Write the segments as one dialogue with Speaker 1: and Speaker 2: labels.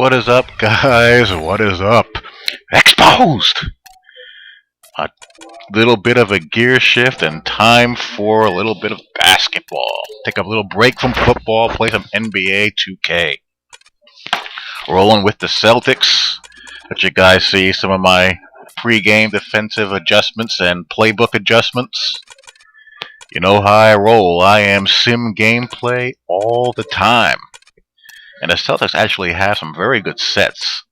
Speaker 1: What is up, guys? What is up? Exposed! A little bit of a gear shift and time for a little bit of basketball. Take a little break from football, play some NBA 2K. Rolling with the Celtics. Let you guys see some of my pre-game defensive adjustments and playbook adjustments. You know how I roll. I am sim gameplay all the time. And the Celtics actually have some very good sets.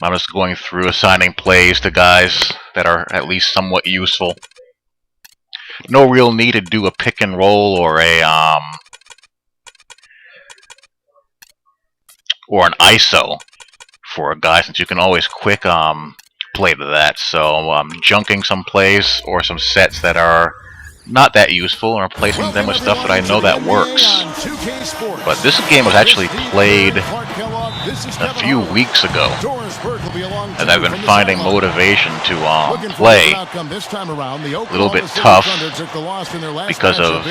Speaker 1: I'm just going through assigning plays to guys that are at least somewhat useful. No real need to do a pick and roll or an ISO for a guy, since you can always quick play to that. So I'm junking some plays or some sets that are not that useful, and replacing them with stuff that I know that works. But this game was actually played a few weeks ago, and I've been finding motivation to play a little bit tough because of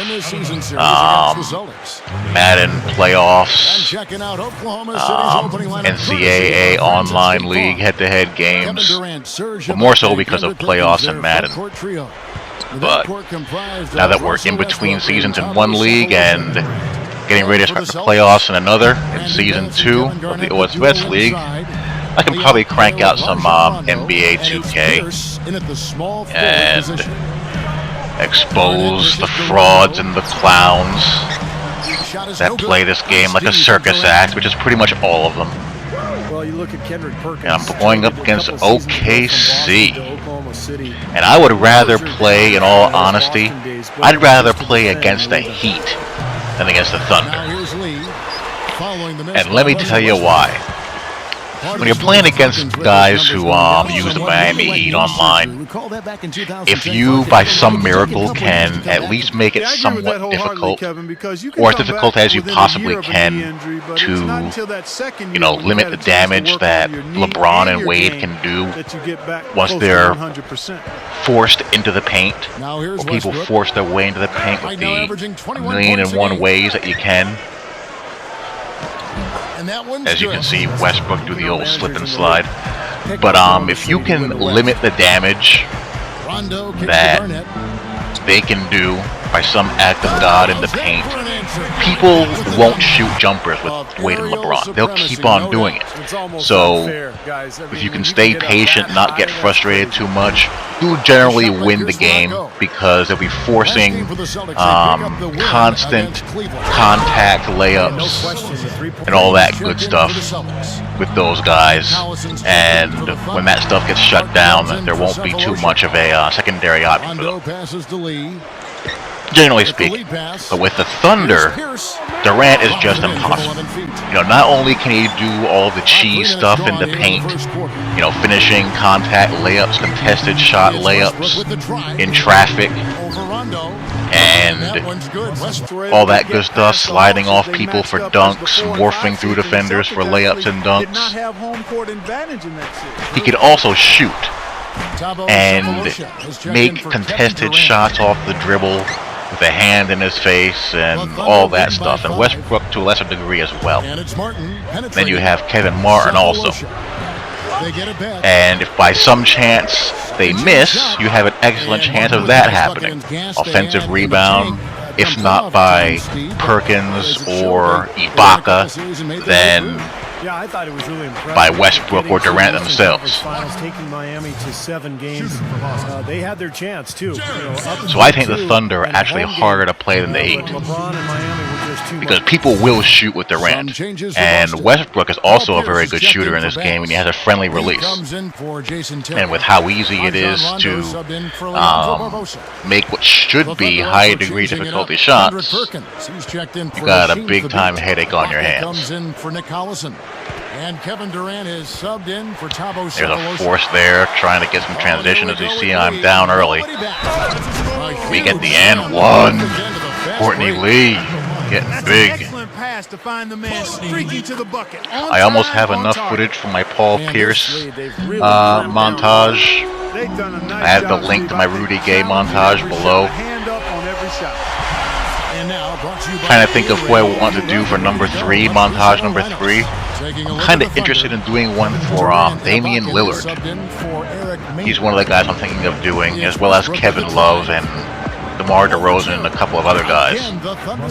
Speaker 1: Madden playoffs, NCAA online league head-to-head games, but more so because of playoffs and Madden. But now that we're in between seasons in one league and getting ready to start the playoffs in another, in Season 2 of the OSVets League, I can probably crank out some NBA2K and expose the frauds and the clowns that play this game like a circus act, which is pretty much all of them. And I'm going up against OKC. And I would rather play, in all honesty, I'd rather play against the Heat than against the Thunder. And let me tell you why. When you're playing against guys who use the Miami Heat online, if you, by some miracle, can at least make it somewhat difficult, or as difficult as you possibly can, to, limit the damage that LeBron and Wade can do once they're forced into the paint, or people force their way into the paint with the million and one ways that you can. As you can see, Westbrook do the old slip and slide. But if you can limit the damage that they can do by some act of God in the paint, people won't shoot jumpers with Wade and LeBron. They'll keep on doing it. So if you can stay patient, not get frustrated too much, you'll generally win the game, because they'll be forcing constant contact layups and all that good stuff with those guys. And when that stuff gets shut down, there won't be too much of a secondary option for them, generally speaking. But with the Thunder, Durant is just impossible. Not only can he do all the cheese stuff in the paint, finishing contact layups, contested shot layups in traffic, and all that good stuff, sliding off people for dunks, morphing through defenders for layups and dunks, he could also shoot and make contested shots off the dribble with a hand in his face and all that stuff, and Westbrook to a lesser degree as well. Then you have Kevin Martin also. And if by some chance they miss, you have an excellent chance of that happening. Offensive rebound, if not by Perkins or Ibaka, then by Westbrook or Durant themselves.
Speaker 2: Taking Miami to 7 games, they had their chance too.
Speaker 1: So I think the Thunder are actually harder to play than the Heat, because people will shoot with Durant, and Westbrook is also a very good shooter in this game, and he has a friendly release. And with how easy it is to make what should be high degree difficulty shots, you got a big time headache on your hands.
Speaker 3: And Kevin Durant is subbed in for Thabo.
Speaker 1: There's a force there, trying to get some transition. As you see, I'm down early. We get the and one. Courtney Lee getting big. I almost have enough footage from my Paul Pierce montage. I have the link to my Rudy Gay montage below. Trying to think of what I want to do for number 3, montage number 3. I'm kind of interested in doing one for Damian Lillard. He's one of the guys I'm thinking of doing, as well as Kevin Love and DeMar DeRozan and a couple of other guys.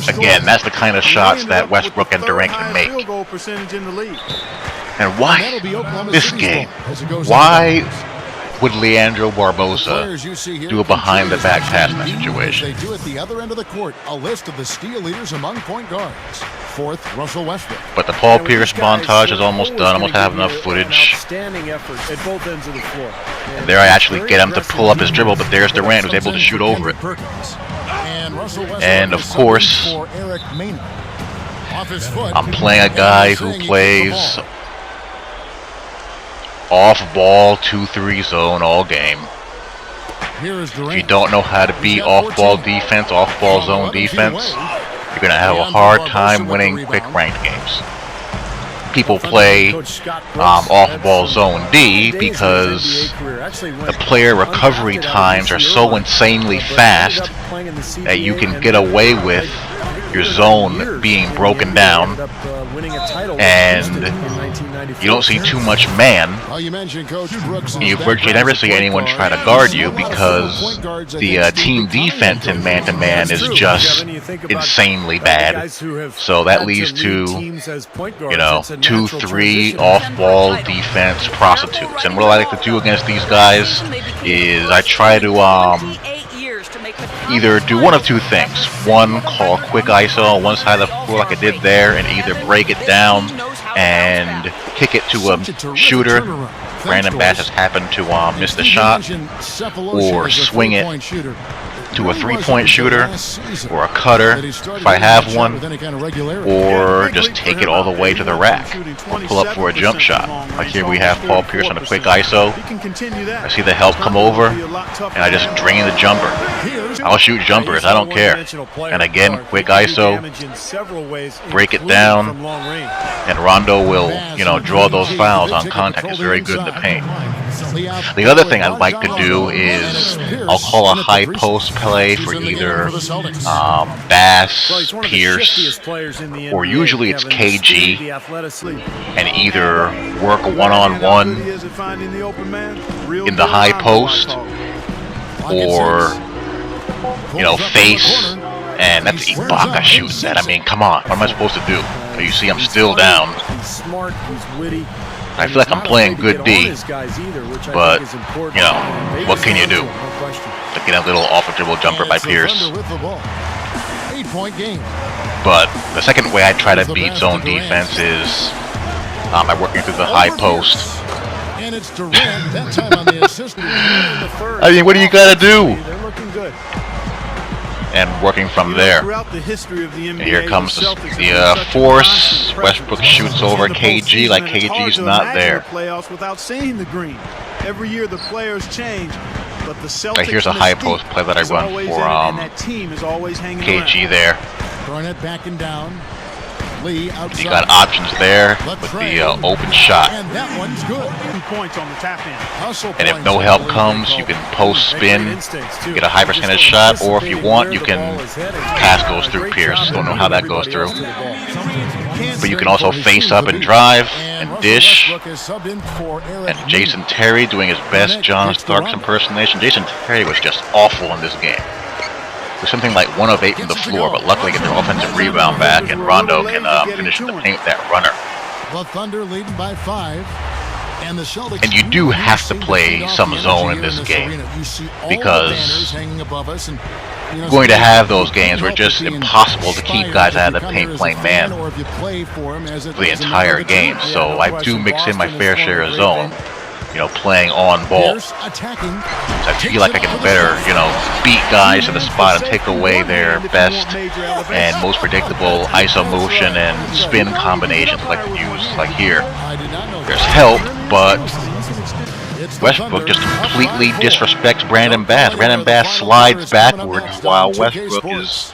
Speaker 1: Again, that's the kind of shots that Westbrook and Durant can make. And why this game? Why would Leandro Barbosa do a behind-the-back pass in that situation?
Speaker 3: They do at the other end of the court. A list of the steal leaders among point guards. Fourth, Russell Westbrook.
Speaker 1: But the Paul Pierce montage is almost done. Almost have enough footage.
Speaker 2: Outstanding effort at both ends of the floor.
Speaker 1: And there I actually get him to pull up his dribble, but there's Durant who's able to shoot over it. And of course, I'm playing a guy who plays off-ball 2-3 zone all game. If you don't know how to beat off-ball defense, off-ball zone defense, you're going to have a hard time winning quick ranked games. People play off-ball zone D because the player recovery times are so insanely fast that you can get away with your zone being broken down, and you don't see too much man. You virtually never see anyone try to guard you because the team defense in man-to-man is just insanely bad. So that leads to, 2-3 off-ball defense prostitutes. And what I like to do against these guys is I try to either do one of two things. One, call quick ISO on one side of the floor like I did there, and either break it down and kick it to a shooter. Brandon Bass has happened to miss the shot, or swing it to a three-point shooter or a cutter if I have one, or just take it all the way to the rack or pull up for a jump shot. Like here we have Paul Pierce on a quick ISO. I see the help come over and I just drain the jumper. I'll shoot jumpers, I don't care. And again, quick ISO, break it down, and Rondo will, draw those fouls on contact. It's very good in the paint. The other thing I'd like to do is I'll call a high post play for either Bass, Pierce, or usually it's KG, and either work one-on-one in the high post, or face, and that's Ibaka shooting that. I mean, come on, what am I supposed to do? You see, I'm still down. I feel like I'm playing good D, but, what can you do? Like get a little off-the-dribble jumper by Pierce. But the second way I try to beat zone defense is by working through the high post. I mean, what do you gotta do? And working from there. And here comes the force. Westbrook shoots over KG like KG's not there. Right, here's a high post play that I run for KG there. You got options there with the open shot. And if no help comes, you can post spin, get a high percentage shot, or if you want, you can pass goes through Pierce. Don't know how that goes through. But you can also face up and drive and dish. And Jason Terry doing his best John Starks impersonation. Jason Terry was just awful in this game. Something like 1 of 8 from the floor, but luckily get their offensive rebound back, and Rondo can finish in the paint that runner.
Speaker 3: The Thunder leading by 5, and the Celtics.
Speaker 1: And you do have to play some zone in this game, because you're going to have those games where it's just impossible to keep guys out of the paint playing man for the entire game. So I do mix in my fair share of zone. Playing on ball. So I feel like I can better, beat guys to the spot and take away their best and most predictable ISO motion and spin combinations I like to use, like here. There's help, but Westbrook just completely disrespects Brandon Bass. Brandon Bass slides backward while Westbrook is,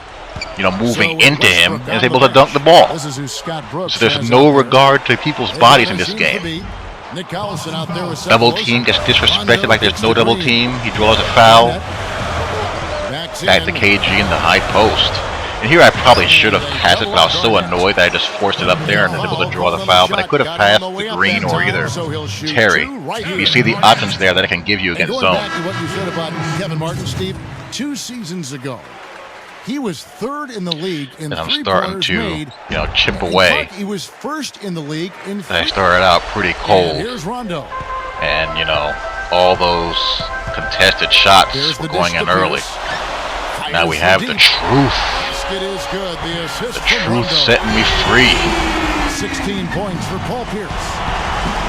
Speaker 1: moving into him and is able to dunk the ball. So there's no regard to people's bodies in this game. Double team gets disrespected like there's no double team. He draws a foul. Back to KG in the high post. And here I probably should have passed it, but I was so annoyed that I just forced it up there and was able to draw the foul. But I could have passed the green or either Terry. You see the options there that I can give you against zone.
Speaker 3: Back to what you said about Kevin Martin, Steve, 2 seasons ago, he was 3rd in the league in
Speaker 1: And I'm
Speaker 3: 3
Speaker 1: starting to,
Speaker 3: made.
Speaker 1: chip away.
Speaker 3: He was 1st in the league in.
Speaker 1: I started out pretty cold.
Speaker 3: And here's Rondo.
Speaker 1: And, all those contested shots were going in early. Now we have the truth.
Speaker 3: Basket is good. The assist
Speaker 1: The
Speaker 3: from
Speaker 1: truth
Speaker 3: Rondo.
Speaker 1: setting me free.
Speaker 3: 16 points for Paul Pierce.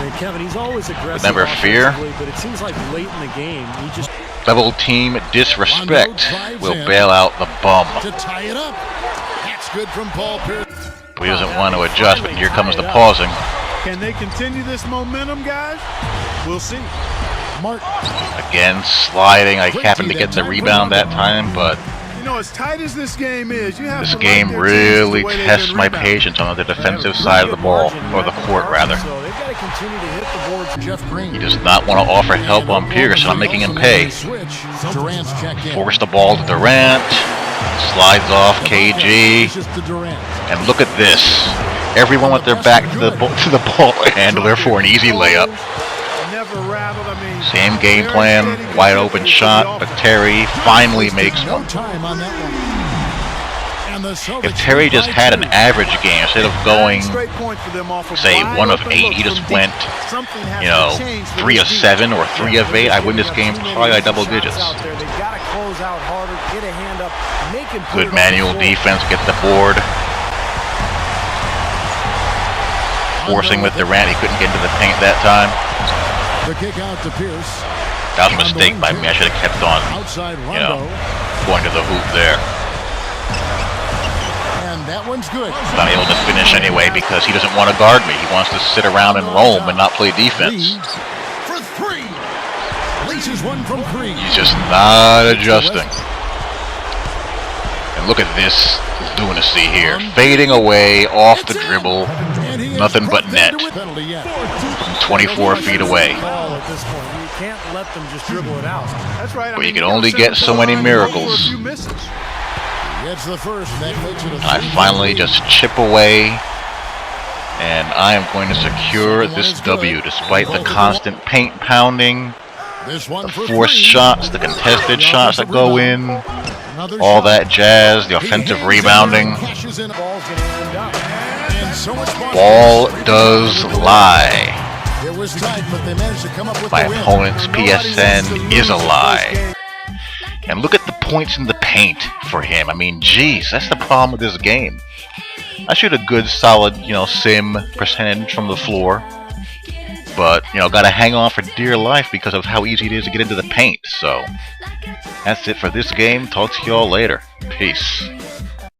Speaker 2: And Kevin, he's always aggressive.
Speaker 1: Never fear.
Speaker 2: offensively, but it seems like late in the game, he just
Speaker 1: Double team disrespect will bail out the bum.
Speaker 3: To tie it up. That's good from Paul Pierce.
Speaker 1: He doesn't want to adjust, but here comes the pausing.
Speaker 4: Can they continue this momentum, guys? We'll see.
Speaker 3: Martin.
Speaker 1: Again, sliding. I happened to get the rebound that time, but
Speaker 4: As tight as this game is, you have
Speaker 1: this
Speaker 4: to like
Speaker 1: game
Speaker 4: their
Speaker 1: really
Speaker 4: teams the way they've
Speaker 1: tests
Speaker 4: been
Speaker 1: my
Speaker 4: rebounding.
Speaker 1: patience on the defensive side of the ball, or the court rather.
Speaker 2: So they've got to continue to hit the boards.
Speaker 3: Jeff Green.
Speaker 1: He does not want to offer help on Pierce, and I'm making him pay.
Speaker 3: Switch. Durant's checked in.
Speaker 1: Force the ball to Durant. Slides off KG.
Speaker 3: Passes to Durant.
Speaker 1: And look at this. Everyone with their back to the ball handler for an easy layup.
Speaker 4: Never rattled.
Speaker 1: Same game plan, wide open shot, but Terry finally makes
Speaker 3: No
Speaker 1: one.
Speaker 3: time on that one. And the Celtics
Speaker 1: If Terry just had an average game instead of going,
Speaker 4: Straight point for them off of
Speaker 1: say,
Speaker 4: wide
Speaker 1: 1 of
Speaker 4: open
Speaker 1: 8,
Speaker 4: looks
Speaker 1: he just
Speaker 4: from
Speaker 1: went,
Speaker 4: deep. Something has to change for
Speaker 1: 3 of
Speaker 4: this deep.
Speaker 1: 7 or 3 of 8, I win this game probably by double digits.
Speaker 2: Out there. They got to close out harder, get a hand up, make him put
Speaker 1: Good
Speaker 2: it on the
Speaker 1: manual
Speaker 2: floor.
Speaker 1: defense, get the board. Forcing with Durant, he couldn't get into the paint that time.
Speaker 3: The kick out to Pierce.
Speaker 1: That was a mistake by me. I should have kept on,
Speaker 3: Outside Rondo.
Speaker 1: going to the hoop there.
Speaker 3: And that one's good.
Speaker 1: But I'm able to finish anyway because he doesn't want to guard me. He wants to sit around and roam and not play defense.
Speaker 3: Leads for 3. Laces one from 3.
Speaker 1: He's just not adjusting. And look at this lunacy here. Fading away off the dribble.
Speaker 3: And he is
Speaker 1: Nothing but net.
Speaker 3: penalty yet.
Speaker 1: From 24 feet away.
Speaker 2: Ball at this point. You can't let them just dribble it out.
Speaker 4: That's right.
Speaker 1: But you can only get so many miracles.
Speaker 3: Gets the first. That makes it a
Speaker 1: I finally just chip away. And I am going to secure this W despite the constant paint pounding,
Speaker 3: This one
Speaker 1: the
Speaker 3: for
Speaker 1: forced
Speaker 3: 3.
Speaker 1: shots, the contested shots that go in,
Speaker 3: Another
Speaker 1: all
Speaker 3: shot.
Speaker 1: that jazz, the offensive
Speaker 3: He hangs
Speaker 1: rebounding.
Speaker 3: in, cashes in.
Speaker 2: Ball's going to end up.
Speaker 3: And so much
Speaker 1: Ball does lie.
Speaker 3: It was tight, but they managed to come up with
Speaker 1: My
Speaker 3: the win.
Speaker 1: opponent's PSN is a lie. And look at the points in the paint for him. I mean, geez, that's the problem with this game. I shoot a good, solid, sim percentage from the floor. But, gotta hang on for dear life because of how easy it is to get into the paint. So, that's it for this game. Talk to y'all later. Peace.